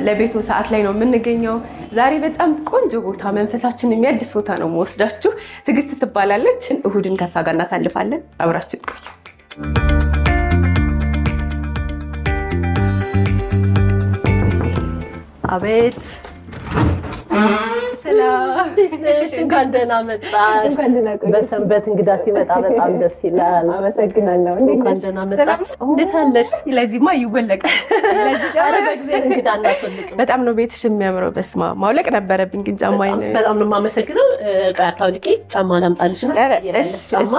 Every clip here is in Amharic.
ለቤቱ ሰዓት ላይ ነው የምንገኘው ዛሬ በጣም ቆንጆ ቦታ መንፈሳችንን የሚያድስ ቦታ ነው ወስዳችሁ ትግስት ትባላለች እሁድን ከሷ ጋር እናሳልፋለን አብራችሁ ቆዩ አቤት ሰላም ዲስኔሽ እንኳን መጣሽ በሰንበት እንግዳት ይመጣ በጣም ደስ ይላል አመሰግናለሁ እንኳን ደህና መጣሽ እንዴት አለሽ ለዚህማ ይወለቃል ለዚህ ኧረ በእግዚአብሔር እንግዳ እናስወልቅ በጣም ነው ቤትሽ የሚያምረው በስማ ማውለቅ ነበረብኝ ግን ጫማዬ በጣም ነው የማመሰግነው ቃታውልቂ ጫማ ላምጣልሽ ነው ጫማ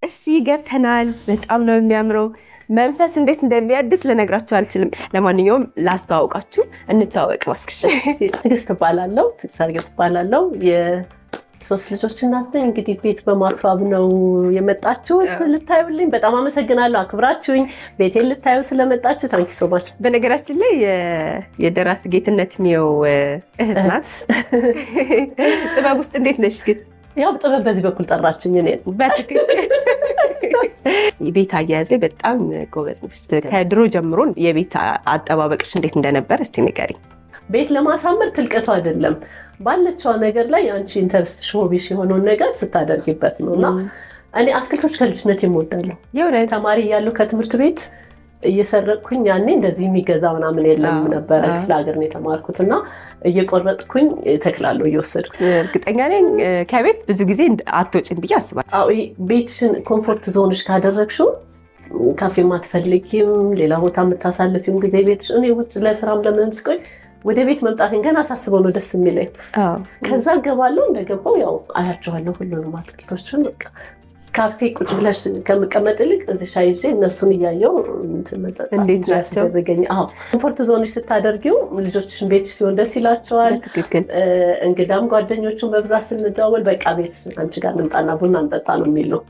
እሺ ገብተናል በጣም ነው የሚያምረው መንፈስ እንዴት እንደሚያድስ ለነግራችሁ አልችልም ለማንኛውም ላስተዋውቃችሁ እንታወቅ ባክሽ ትግስት ባላለው ትሰርገት ባላለው የሶስት ልጆች እናት ነኝ እንግዲህ ቤት በማስዋብ ነው የመጣችሁ ልታዩልኝ በጣም አመሰግናለሁ አክብራችሁኝ ቤቴን ልታዩ ስለመጣችሁ ታንኪ ሶ ማች በነገራችን ላይ የደራስ ጌትነት ነው እህት ናት ጥበብ ውስጥ እንዴት ነሽ ግን ያው ጥበብ በዚህ በኩል ጠራችኝ እኔ በትክክል ቤት አያያዝ በጣም ጎበዝ ነሽ ከድሮ ጀምሮ የቤት አጠባበቅሽ እንዴት እንደነበር እስቲ ንገሪኝ ቤት ለማሳመር ትልቀቱ አይደለም ባለችው ነገር ላይ አንቺ ኢንተረስት ሾቢሽ የሆነው ነገር ስታደርጊበት ነውና እኔ አትክልቶች ከልጅነት እወዳለሁ የሆነ ተማሪ ያለው ከትምህርት ቤት እየሰረቅኩኝ ያኔ እንደዚህ የሚገዛ ምናምን የለም ነበር ክፍለ ሀገር ነው የተማርኩትና እየቆረጥኩኝ ተክላለሁ እየወሰድኩ እርግጠኛ ነኝ ከቤት ብዙ ጊዜ አትወጪም ብዬ አስባለሁ አዎ ቤትሽን ኮምፎርት ዞንሽ ካደረግሽው ካፌ ማትፈልጊም ሌላ ቦታ የምታሳልፊው ጊዜ ቤትሽ እኔ ውጭ ለስራም ለምንም ስቆይ ወደ ቤት መምጣቴን ገና አሳስበው ነው ደስ የሚለኝ ከዛ ገባለሁ እንደገባው ያው አያቸዋለሁ ሁሉንም አትክልቶችን በቃ ካፌ ቁጭ ብለሽ ከመቀመጥልቅ እዚህ ሻይዤ እነሱን ያያየው እንዴት ናቸው አዎ ኮምፎርት ዞንሽ ስታደርጊው ልጆችሽን ቤት ሲሆን ደስ ይላቸዋል እንግዳም ጓደኞቹን በብዛት ስንደዋወል በቃ ቤት አንቺ ጋር እንምጣና ቡና እንጠጣ ነው የሚለው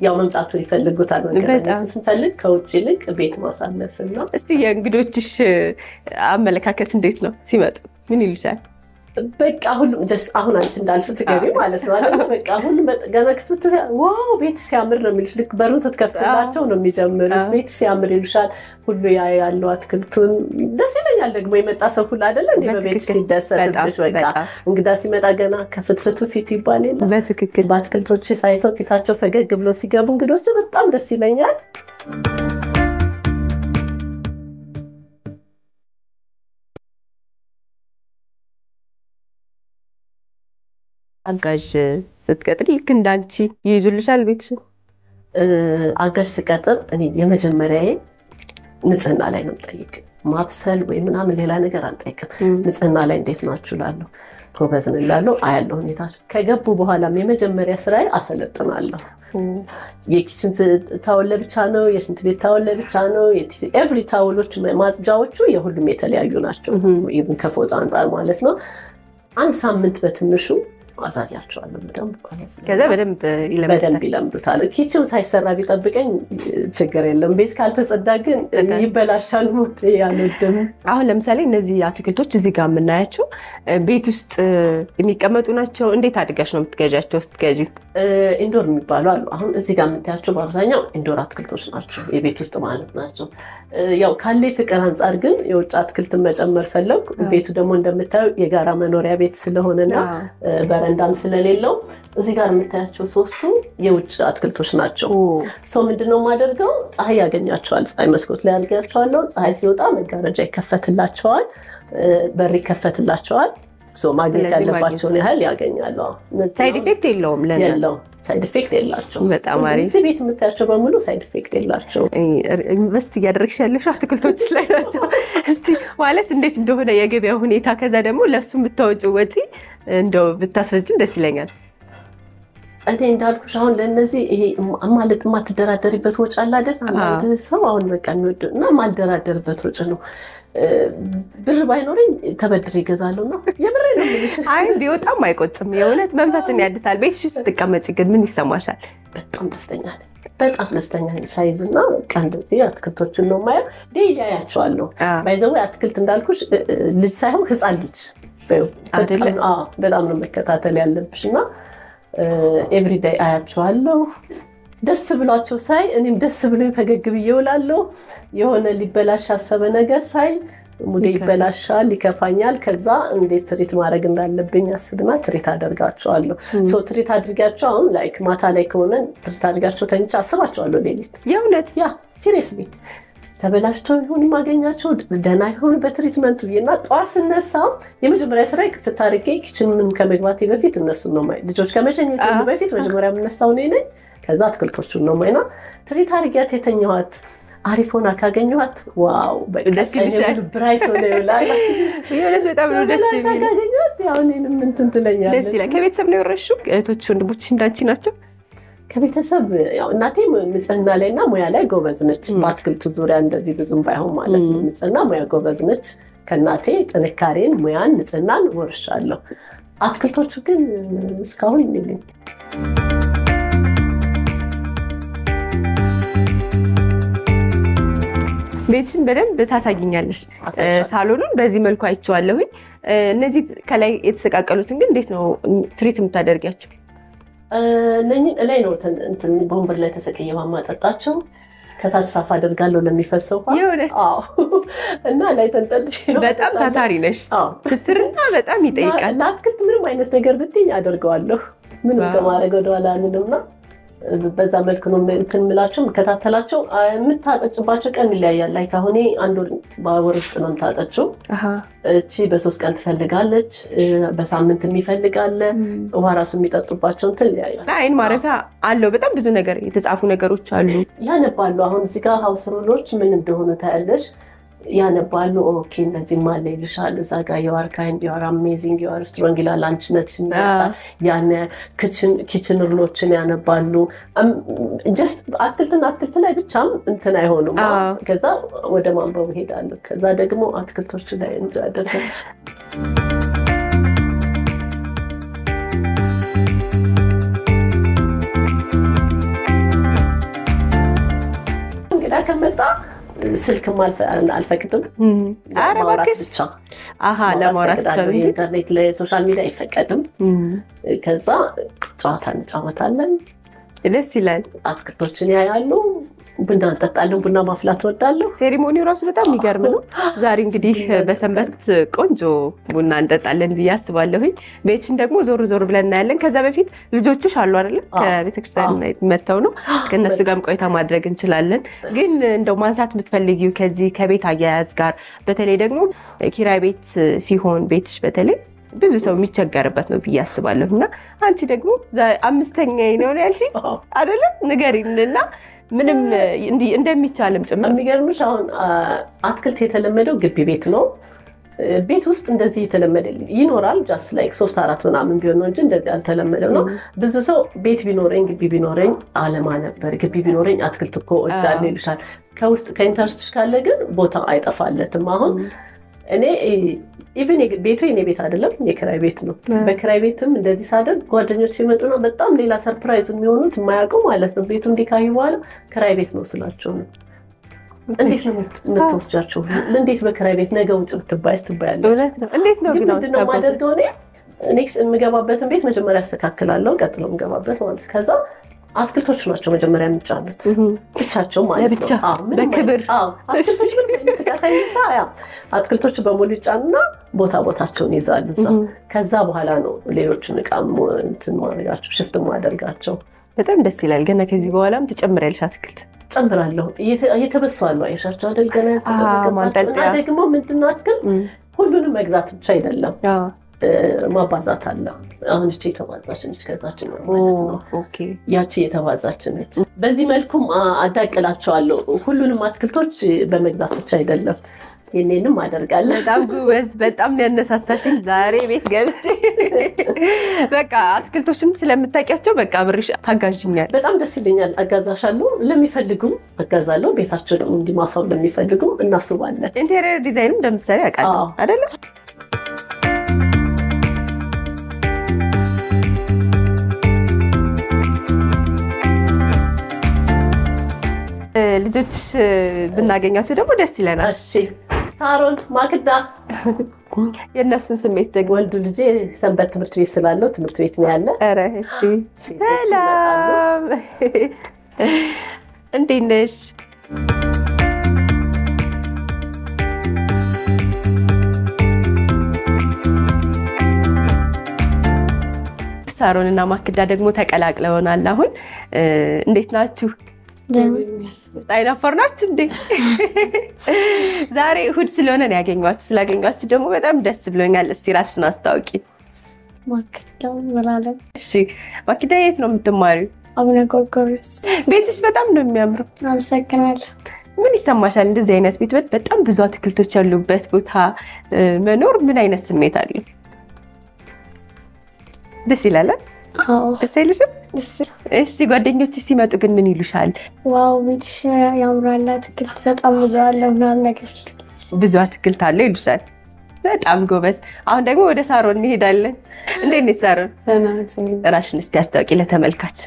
ያው መምጣቱን ይፈልጉታል ወንገራችን ስንፈልግ ከውጭ ይልቅ ቤት ማሳለፍና እስቲ የእንግዶችሽ አመለካከት እንዴት ነው ሲመጡ ምን ይሉሻል በቃ ሁሉም just አሁን አንቺ እንዳልሽ ትገቢ ማለት ነው አይደል በቃ ሁሉም ገና ክፍት ዋው ቤት ሲያምር ነው የሚልሽ ልክ በሩን ስትከፍትላቸው ነው የሚጀምሩት ቤት ሲያምር ይሉሻል ሁሉ ያለው አትክልቱን ደስ ይለኛል ደግሞ የመጣ ሰው ሁሉ አይደል እንዴ በቤት ሲደሰትብሽ በቃ እንግዳ ሲመጣ ገና ከፍትፍቱ ፊቱ ይባላል በትክክል በአትክልቶች ሳይተው ፊታቸው ፈገግ ብሎ ሲገቡ እንግዶች በጣም ደስ ይለኛል አጋዥ ስትቀጥል ልክ እንዳንቺ ይይዙልሻል ቤትሽ አጋዥ ስቀጥል እኔ የመጀመሪያዬ ንጽህና ላይ ነው ጠይቅ ማብሰል ወይ ምናምን ሌላ ነገር አልጠይቅም ንጽህና ላይ እንዴት ናችሁ ላለው ጎበዝ ነን ላለው አያለው ሁኔታቸው ከገቡ በኋላም የመጀመሪያ ስራዬ አሰለጥናለሁ የኪችን ታወለ ብቻ ነው የሽንት ቤት ታወለ ብቻ ነው ኤቭሪ ታወሎች ማጽጃዎቹ የሁሉም የተለያዩ ናቸው ኢቭን ከፎጣ አንፃር ማለት ነው አንድ ሳምንት በትንሹ አዛያቸዋለሁ በደንብ ከዛ በደንብ ይለምዱታል ኪችን ሳይሰራ ቢጠብቀኝ ችግር የለም ቤት ካልተጸዳ ግን ይበላሻል ሙት ያለደም አሁን ለምሳሌ እነዚህ አትክልቶች እዚህ ጋር የምናያቸው ቤት ውስጥ የሚቀመጡ ናቸው እንዴት አድጋሽ ነው የምትገዣቸው ስትገዢ ኢንዶር የሚባሉ አሉ አሁን እዚህ ጋር የምታያቸው በአብዛኛው ኢንዶር አትክልቶች ናቸው የቤት ውስጥ ማለት ናቸው ያው ካለ ፍቅር አንፃር ግን የውጭ አትክልትን መጨመር ፈለኩ ቤቱ ደግሞ እንደምታዩ የጋራ መኖሪያ ቤት ስለሆነና በረንዳም ስለሌለው እዚህ ጋር የምታያቸው ሶስቱ የውጭ አትክልቶች ናቸው ሶ ምንድነው ማደርገው ፀሐይ ያገኛቸዋል ፀሐይ መስኮት ላይ አልጋቸዋለሁ ፀሐይ ሲወጣ መጋረጃ ይከፈትላቸዋል በር ይከፈትላቸዋል ሶ ማግኘት ያለባቸውን ያህል ያገኛሉ ሳይድ ኢፌክት የለውም የለውም ሳይድ ኢፌክት የላቸው በጣም አሪፍ እዚህ ቤት የምታያቸው በሙሉ ሳይድ ኢፌክት የላቸው ኢንቨስት እያደረግሽ ያለሽ አትክልቶች ላይ ናቸው እስቲ ማለት እንዴት እንደሆነ የገበያ ሁኔታ ከዛ ደግሞ ለሱ የምታወጪው ወጪ እንደው ብታስረጅን ደስ ይለኛል እኔ እንዳልኩሽ አሁን ለነዚህ ይሄ ማለት ማትደራደሪበት ወጪ አለ አይደል አንድ ሰው አሁን በቃ የሚወደውና ማልደራደርበት ወጪ ነው ብር ባይኖረኝ ተበድሬ ይገዛለሁና የብሬ ነው ልጅ አይ ቢወጣም አይቆጭም የእውነት መንፈስን ያድሳል ቤትሽ ውስጥ ስትቀመጪ ግን ምን ይሰማሻል በጣም ደስተኛ ነኝ በጣም ደስተኛ ነኝ ሻይዝና ቀንደዚህ አትክልቶችን ነው ማየው ዴይሊ አያቸዋለሁ ባይዘው አትክልት እንዳልኩሽ ልጅ ሳይሆን ህፃን ልጅ በጣም ነው መከታተል ያለብሽና ኤቭሪዴይ አያቸዋለሁ ደስ ብሏቸው ሳይ እኔም ደስ ብሎኝ ፈገግ ብዬ እውላለሁ የሆነ ሊበላሽ ያሰበ ነገር ሳይ ሙዴ ይበላሻል ይከፋኛል ከዛ እንዴት ትሪት ማድረግ እንዳለብኝ አስብና ትሪት አደርጋቸዋለሁ ሶ ትሪት አድርጋቸው አሁን ላይክ ማታ ላይ ከሆነ ትሪት አድርጋቸው ተንቻ አስባቸዋለሁ ሌሊት የእውነት ያ ሲሪየስሊ ተበላሽተው ይሁን ማገኛቸው ደና ይሁን በትሪትመንቱ እና ጧት ስነሳ የመጀመሪያ ስራ ክፍት አድርጌ ኪችንን ከመግባቴ በፊት እነሱን ነው ማይ ልጆች ከመሸኘት በፊት መጀመሪያ የምነሳው ነኝ ከዛ አትክልቶቹን ነው ማይና ትሪት አድርጊያት የተኛዋት አሪፎና ካገኘዋት ዋው ደስ ይላል ብራይት ሆነ ይላል የእውነት በጣም ነው ደስ ይላል ካገኘዋት ያው እኔንም እንትን ትለኛለች ደስ ይላል ከቤተሰብ ነው የወረሽው እህቶች ወንድሞችሽ እንዳንቺ ናቸው ከቤተሰብ ያው እናቴ ንጽህና ላይና ሙያ ላይ ጎበዝ ነች በአትክልቱ ዙሪያ እንደዚህ ብዙም ባይሆን ማለት ነው ንጽህና ሙያ ጎበዝ ነች ከእናቴ ጥንካሬን ሙያን ንጽህናን ወርሻለሁ አትክልቶቹ ግን እስካሁን ይልኝ ቤትሽን በደንብ ታሳጊኛለሽ ሳሎኑን በዚህ መልኩ አይቼዋለሁኝ እነዚህ ከላይ የተሰቃቀሉትን ግን እንዴት ነው ትሪት የምታደርጊያቸው ለኔ ላይ ነው እንትን ቦምበር ላይ ተሰቀየ ማማጣጣቸው ከታች ሳፋ አደርጋለሁ ለሚፈሰው አዎ እና ላይ ተንጠልሽ በጣም ታታሪ ነሽ ትትርና በጣም ይጠይቃል ለአትክልት ምንም አይነት ነገር ብትኝ አደርገዋለሁ ምንም ከማድረግ ወደኋላ ምንምና በዛ መልኩ ነው እንትን ምላቸው መከታተላቸው የምታጠጭባቸው ቀን ይለያያል ላይ ካሁን አንድ ወር ውስጥ ነው የምታጠጭው እቺ በ3 ቀን ትፈልጋለች በሳምንት የሚፈልጋለ ውሃ ራሱ የሚጠጡባቸው እንትን ይለያያል አይን ማረፊያ አለው በጣም ብዙ ነገር የተጻፉ ነገሮች አሉ ያነባሉ አሁን እዚህ ጋር ሃውስ ሩሎች ምን እንደሆነ ታያለሽ ያነባሉ ኦኬ እንደዚህ ማለ ይልሻል እዛ ጋር you are kind you are amazing you are strong ይላል አንቺ ነሽ ያነ ኪችን ሩሎችን ያነባሉ just አትክልት ላይ ብቻም እንትን አይሆኑም ከዛ ወደ ማንበብ ይሄዳሉ ከዛ ደግሞ አትክልቶች ላይ እንደደረሰ እንግዲህ ከመጣ ስልክ አልፈቅድም ለማውራት ብቻ ለማውራት ብቻ ኢንተርኔት ላይ ሶሻል ሚዲያ አይፈቀድም ከዛ ጨዋታ እንጫወታለን ደስ ይላል አትክልቶችን ያያሉ ቡና እንጠጣለን ቡና ማፍላት ወዳለሁ ሴሪሞኒው ራሱ በጣም የሚገርም ነው ዛሬ እንግዲህ በሰንበት ቆንጆ ቡና እንጠጣለን ብያስባለሁኝ ቤትሽን ደግሞ ዞር ብለን እናያለን ከዛ በፊት ልጆችሽ አሉ አይደል ከቤተክርስቲያን መተው ነው ከነሱ ጋርም ቆይታ ማድረግ እንችላለን ግን እንደው ማንሳት የምትፈልጊው ከዚህ ከቤት አያያዝ ጋር በተለይ ደግሞ ኪራይ ቤት ሲሆን ቤትሽ በተለይ ብዙ ሰው የሚቸገርበት ነው ብያስባለሁና አንቺ ደግሞ አምስተኛ ነው ያልሽ አይደል ንገሪንና ምንም እንደሚቻልም ጭምር የሚገርምሽ አሁን አትክልት የተለመደው ግቢ ቤት ነው ቤት ውስጥ እንደዚህ የተለመደ ይኖራል just like 3-4 ምናምን ቢሆን ነው እንጂ እንደዚህ አልተለመደም ነው ብዙ ሰው ቤት ቢኖረኝ ግቢ ቢኖረኝ አለማ ነበር ግቢ ቢኖረኝ አትክልት እኮ እዳለ ይልሻል ከውስጥ ከኢንተረስትሽ ካለ ግን ቦታ አይጠፋለትም አሁን እኔ ኢቭን ቤቱ የኔ ቤት አይደለም የክራይ ቤት ነው በክራይ ቤትም እንደዚህ ሳደርግ ጓደኞች ይመጡና በጣም ሌላ ሰርፕራይዝ የሚሆኑት የማያውቁ ማለት ነው ቤቱ እንዲካዩ በኋላ ክራይ ቤት ነው ስላቸው ነው እንዴት ነው የምትወስጃቸው እንዴት በክራይ ቤት ነገ ውጭ ብትባይስ ትባያለሽ እንዴት ነው ግን ምንድነው ማደርገው እኔ ኔክስት የምገባበትን ቤት መጀመሪያ አስተካክላለሁ ቀጥሎ የምገባበት ማለት ከዛ አትክልቶቹ ናቸው መጀመሪያ የሚጫኑት ብቻቸው ማለት ነው በክብር አትክልቶቹ ተካሳይሳ አትክልቶቹ በሙሉ ይጫኑና ቦታቸውን ይዛሉ ከዛ በኋላ ነው ሌሎችን እቃም እንትን ማድረጋቸው ሽፍት ማድረጋቸው በጣም ደስ ይላል ገና ከዚህ በኋላም ትጨምሪያለሽ አትክልት ጨምራለሁ እየተበሰዋሉ አይሻቸው አይደል ገና ያስተካክላልና ደግሞ ምንድነው አትክልት ሁሉንም መግዛት ብቻ አይደለም ማባዛት አለ አሁን እቺ የተባዛች ነች ከዛችን ነው ኦኬ ያቺ የተባዛች ነች በዚህ መልኩም አዳቅላቸዋለሁ ሁሉንም አትክልቶች በመግዛት ብቻ አይደለም የኔንም አደርጋለሁ። በጣም ጎበዝ፣ በጣም ያነሳሳሽኝ ዛሬ ቤት ገብቼ በቃ አትክልቶችም ስለምታውቂያቸው በቃ አብሬሽ ታጋዥኛል። በጣም ደስ ይለኛል። አጋዛሻለሁ፣ ለሚፈልጉም አጋዛለሁ። ቤታቸው ደግሞ እንዲማሳው ለሚፈልጉም እናስባለን። ኢንቴሪየር ዲዛይንም እንደምትሰሪ አውቃለሁ አይደለ? ልጆችሽ ብናገኛቸው ደግሞ ደስ ይለናል። እሺ ሳሮን፣ ማክዳ የእነሱን ስሜት ደግሞ ወልዱ ልጄ ሰንበት ትምህርት ቤት ስላለው ትምህርት ቤት ነው ያለ። ኧረ እሺ፣ ሰላም እንዴት ነሽ? ሳሮን እና ማክዳ ደግሞ ተቀላቅለውናል። አሁን እንዴት ናችሁ? አይናፋር ናችሁ እንዴ? ዛሬ እሑድ ስለሆነ ነው ያገኘኋችሁ። ስላገኘኋችሁ ደግሞ በጣም ደስ ብሎኛል። እስቲ ራስሽን አስታውቂ። ማክዳ ወላለም። እሺ ማክዳ የት ነው የምትማሪው? አቡነ ጎርጎርዮስ። ቤትሽ በጣም ነው የሚያምረው። አመሰግናለሁ። ምን ይሰማሻል? እንደዚህ አይነት ቤት በጣም ብዙ አትክልቶች ያሉበት ቦታ መኖር ምን አይነት ስሜት አለው? ደስ ይላል? አዎ ደስ አይልሽም? እሺ ጓደኞችሽ ሲመጡ ግን ምን ይሉሻል? ዋው ቤትሽ ያምራል፣ አትክልት በጣም ብዙ አለ ምናምን ነገር። ብዙ አትክልት አለ ይሉሻል። በጣም ጎበዝ። አሁን ደግሞ ወደ ሳሮን እንሄዳለን። እንዴት ነሽ ሳሮን? ራስሽን እስቲ አስታውቂ ለተመልካች።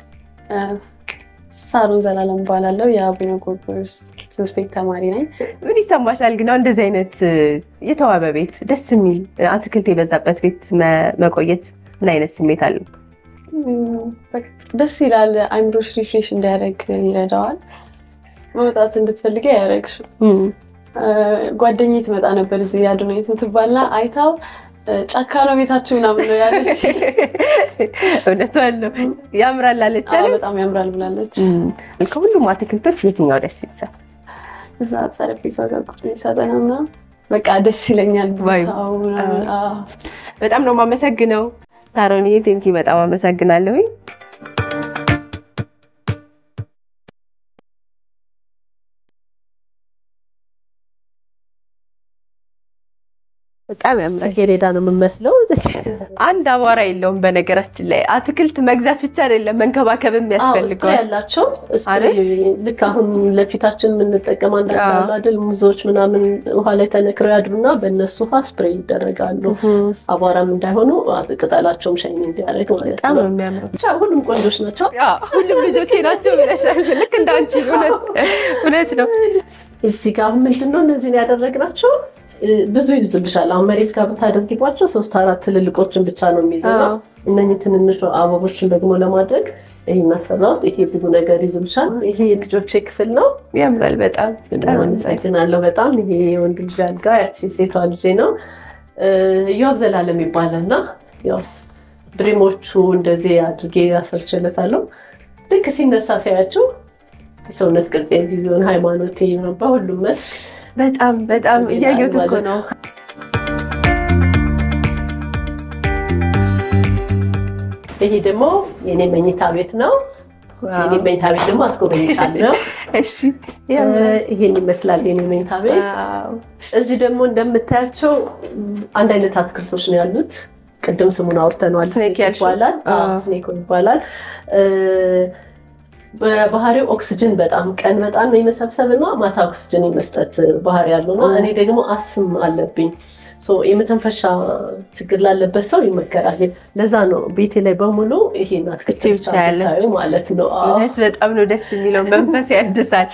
ሳሮን ዘላለም እባላለሁ። የአቡነ ጎርጎርዮስ ትምህርት ቤት ተማሪ ነኝ። ምን ይሰማሻል ግን አሁን እንደዚህ አይነት የተዋበ ቤት፣ ደስ የሚል አትክልት የበዛበት ቤት መቆየት ምን አይነት ስሜት አለው? ደስ ይላል። አይምሮሽ ሪፍሬሽ እንዲያደርግ ይረዳዋል። መውጣት እንድትፈልጊ ያደርግሽ። ጓደኛዬ ትመጣ ነበር እዚህ አዶናይት የምትባልና አይታው ጫካ ነው ቤታችሁ ምናምን ነው ያለች። እውነቷን ነው። ያምራል አለች። በጣም ያምራል ብላለች። ከሁሉም አትክልቶች የትኛው ደስ ይልሻል? እዛ ጠረጴዛ ጋር ቁጭ ሳጠና ምናምን በቃ ደስ ይለኛል። በጣም ነው የማመሰግነው ሳሮንዬ። ቴንኪ በጣም አመሰግናለሁ። በጣም ያምራል። ጽጌረዳ ነው የምመስለው። አንድ አቧራ የለውም። በነገራችን ላይ አትክልት መግዛት ብቻ አይደለም መንከባከብም ያስፈልጋል። ያላቸው ልክ አሁን ለፊታችን የምንጠቀም አንዳንድ አይደል ሙዞች ምናምን ውሃ ላይ ተነክረው ያድሩና በእነሱ ውሃ ስፕሬይ ይደረጋሉ። አቧራም እንዳይሆኑ ቅጠላቸውም ሻይን እንዲያደርግ ማለት ነው። በጣም ነው የሚያምረው። ብቻ ሁሉም ቆንጆች ናቸው። ሁሉም ልጆቼ ናቸው ብለሻል። ልክ እንዳንቺ እውነት ነው። እዚህ ጋር ምንድነው እነዚህን ያደረግናቸው ብዙ ይዙልሻል። አሁን መሬት ጋር ብታደርጊባቸው 3-4 ትልልቆችን ብቻ ነው የሚይዘው። እነኚህ ትንንሽ አበቦችን ደግሞ ለማድረግ ይሄን አሰራው። ይሄ ብዙ ነገር ይዙልሻል። ይሄ የልጆቼ ክፍል ነው። ያምራል። በጣም አመሰግናለሁ። በጣም ይሄ የወንድ ልጅ አልጋ፣ ያቺ ሴቷ ልጄ ነው። ያው ዘላለም ይባላልና ያው ድሪሞቹ እንደዚህ አድርጌ አሰርቼለታለሁ። ልክ ሲነሳ ሲያያቸው የሰውነት ቅርጽ ቢሆን ሃይማኖቴ ነው በሁሉም መስክ በጣም እያየሁት እኮ ነው። ይሄ ደግሞ የኔ መኝታ ቤት ነው። የኔ መኝታ ቤት ደግሞ አስጎበኝሻለሁ። እሺ ይሄን ይመስላል የኔ መኝታ ቤት። እዚህ ደግሞ እንደምታያቸው አንድ አይነት አትክልቶች ነው ያሉት። ቅድም ስሙን አውርተናል። ስኔክ ይባላል። ስኔክ ይባላል። በባህሪው ኦክሲጅን በጣም ቀን በጣም የመሰብሰብና ማታ ኦክሲጅን የመስጠት ባህሪ ያለውና እኔ ደግሞ አስም አለብኝ። የመተንፈሻ ችግር ላለበት ሰው ይመከራል። ለዛ ነው ቤቴ ላይ በሙሉ ይሄን አትክልት ብቻ ያለች ማለት ነው። እውነት በጣም ነው ደስ የሚለው። መንፈስ ያድሳል።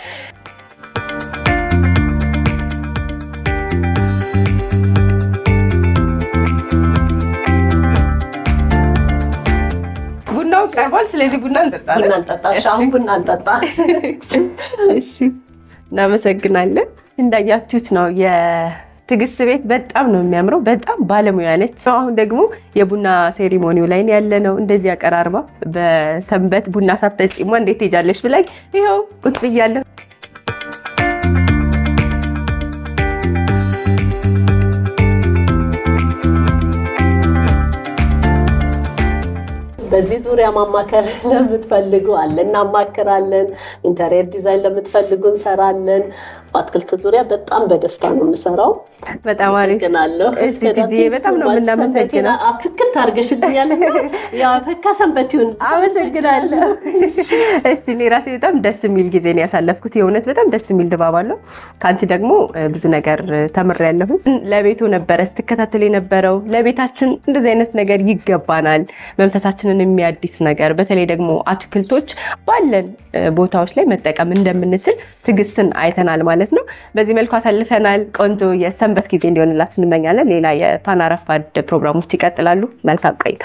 ቡናው ቀርቧል። ስለዚህ ቡና እንጠጣለን። ቡና እንጠጣ። አሁን ቡና እንጠጣ። እሺ እናመሰግናለን። እንዳያችሁት ነው የትዕግስት ቤት በጣም ነው የሚያምረው። በጣም ባለሙያ ነች። አሁን ደግሞ የቡና ሴሪሞኒው ላይ ያለነው እንደዚህ አቀራርባ በሰንበት ቡና ሳትጠጪማ እንዴት ትሄጃለሽ ብላኝ ይኸው ቁጭ ብያለሁ። በዚህ ዙሪያ ማማከር ለምትፈልጉ አለ እናማከራለን። ኢንተሪየር ዲዛይን ለምትፈልጉ እንሰራለን። በአትክልት ዙሪያ በጣም በደስታ ነው የምሰራው። በጣም አሪፍ እሺ ቲጂ በጣም ነው የምናመሰግነው። ፍክት አድርገሽልኛል። ያው ፈካ ሰንበቲውን አመሰግናለሁ። እሺ እኔ ራሴ በጣም ደስ የሚል ጊዜ ነው ያሳለፍኩት። የእውነት በጣም ደስ የሚል ድባብ አለው። ካንቺ ደግሞ ብዙ ነገር ተምሬያለሁ። ለቤቱ ነበር ስትከታተል የነበረው። ለቤታችን እንደዚህ አይነት ነገር ይገባናል። መንፈሳችንን የሚያድስ ነገር በተለይ ደግሞ አትክልቶች ባለን ቦታዎች ላይ መጠቀም እንደምንችል ትግስትን አይተናል ማለት ነው። በዚህ መልኩ አሳልፈናል። ቆንጆ የሰንበት ጊዜ እንዲሆንላችሁ እንመኛለን። ሌላ የፋና ረፋድ ፕሮግራሞች ይቀጥላሉ። መልካም ቆይታ